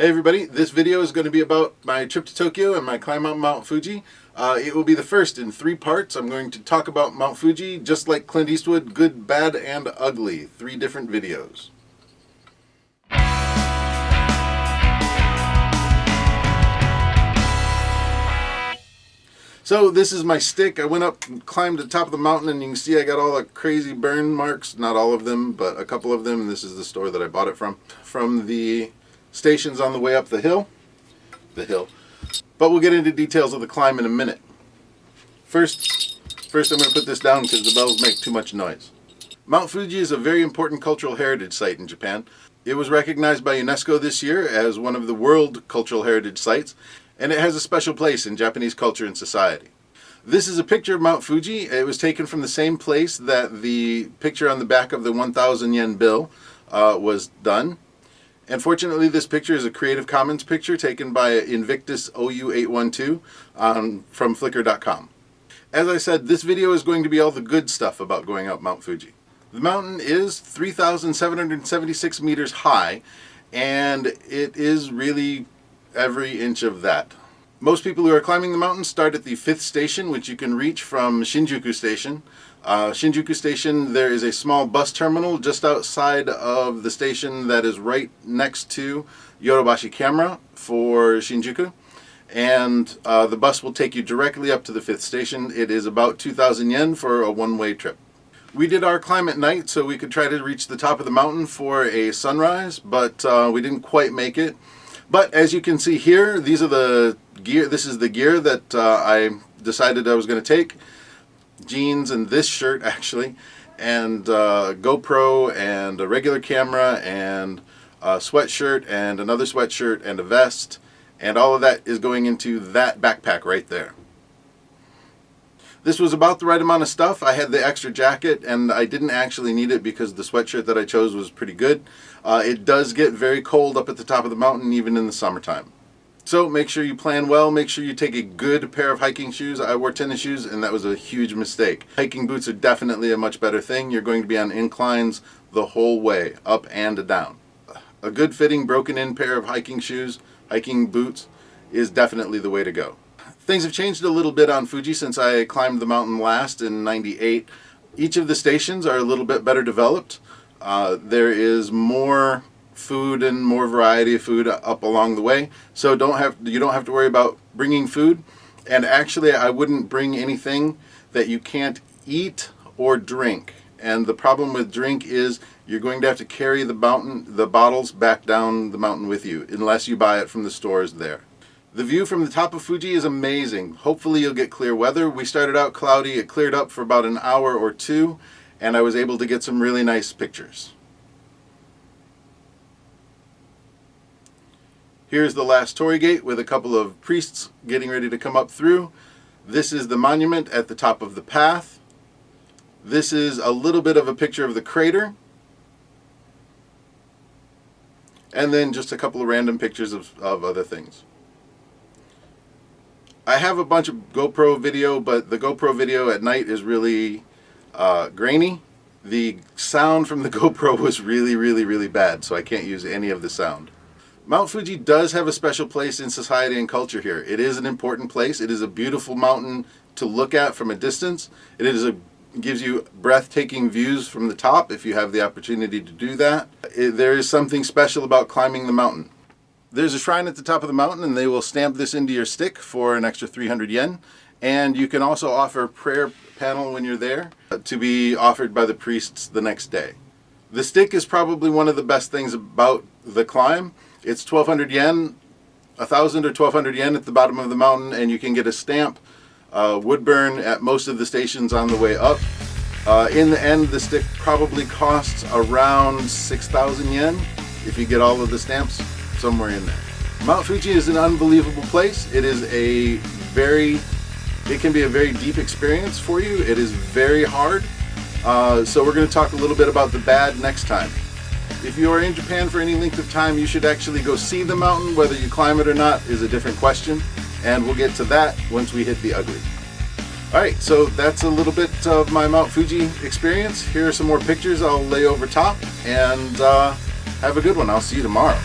Hey everybody, this video is going to be about my trip to Tokyo and my climb up Mount Fuji. It will be the first in 3 parts. I'm going to talk about Mount Fuji, just like Clint Eastwood, good, bad, and ugly. 3 different videos. So this is my stick. I went up and climbed the top of the mountain, and you can see I got all the crazy burn marks. Not all of them, but a couple of them. And this is the store that I bought it from. From the stations on the way up the hill. But we'll get into details of the climb in a minute. First I'm going to put this down because the bells make too much noise. Mount Fuji is a very important cultural heritage site in Japan. It was recognized by UNESCO this year as one of the World Cultural Heritage Sites, and it has a special place in Japanese culture and society. This is a picture of Mount Fuji. It was taken from the same place that the picture on the back of the 1,000 yen bill was done. And fortunately, this picture is a Creative Commons picture taken by Invictus OU812 from Flickr.com. As I said, this video is going to be all the good stuff about going up Mount Fuji. The mountain is 3,776 meters high, and it is really every inch of that. Most people who are climbing the mountain start at the 5th station, which you can reach from Shinjuku Station. Shinjuku Station, there is a small bus terminal just outside of the station that is right next to Yodobashi Camera for Shinjuku. And the bus will take you directly up to the 5th station. It is about 2,000 yen for a one-way trip. We did our climb at night so we could try to reach the top of the mountain for a sunrise, but we didn't quite make it. But as you can see here, these are the gear. This is the gear that I decided I was going to take. Jeans and this shirt actually, and GoPro and a regular camera and a sweatshirt and another sweatshirt and a vest, and all of that is going into that backpack right there. This was about the right amount of stuff. I had the extra jacket and I didn't actually need it because the sweatshirt that I chose was pretty good. It does get very cold up at the top of the mountain even in the summertime. So make sure you plan well, make sure you take a good pair of hiking shoes. I wore tennis shoes and that was a huge mistake. Hiking boots are definitely a much better thing. You're going to be on inclines the whole way, up and down. A good fitting broken in pair of hiking shoes, hiking boots, is definitely the way to go. Things have changed a little bit on Fuji since I climbed the mountain last in '98. Each of the stations are a little bit better developed. There is more food and more variety of food up along the way, so you don't have to worry about bringing food. And actually, I wouldn't bring anything that you can't eat or drink. And the problem with drink is you're going to have to carry the bottles back down the mountain with you unless you buy it from the stores there. The view from the top of Fuji is amazing. Hopefully you'll get clear weather. We started out cloudy. It cleared up for about an hour or 2, and I was able to get some really nice pictures. Here's the last torii gate with a couple of priests getting ready to come up through. This is the monument at the top of the path. This is a little bit of a picture of the crater. And then just a couple of random pictures of other things. I have a bunch of GoPro video, but the GoPro video at night is really grainy. The sound from the GoPro was really bad, so I can't use any of the sound. Mount Fuji does have a special place in society and culture here. It is an important place. It is a beautiful mountain to look at from a distance. Gives you breathtaking views from the top if you have the opportunity to do that. There is something special about climbing the mountain. There's a shrine at the top of the mountain, and they will stamp this into your stick for an extra 300 yen. And you can also offer a prayer panel when you're there to be offered by the priests the next day. The stick is probably one of the best things about the climb. It's 1,200 yen, 1,000 or 1,200 yen at the bottom of the mountain, and you can get a stamp, wood burn at most of the stations on the way up. In the end, the stick probably costs around 6,000 yen if you get all of the stamps. Somewhere in there. Mount Fuji is an unbelievable place. It can be a very deep experience for you. It is very hard. So we're going to talk a little bit about the bad next time. If you are in Japan for any length of time, you should actually go see the mountain. Whether you climb it or not is a different question. And we'll get to that once we hit the ugly. Alright, so that's a little bit of my Mount Fuji experience. Here are some more pictures I'll lay over top. And have a good one. I'll see you tomorrow.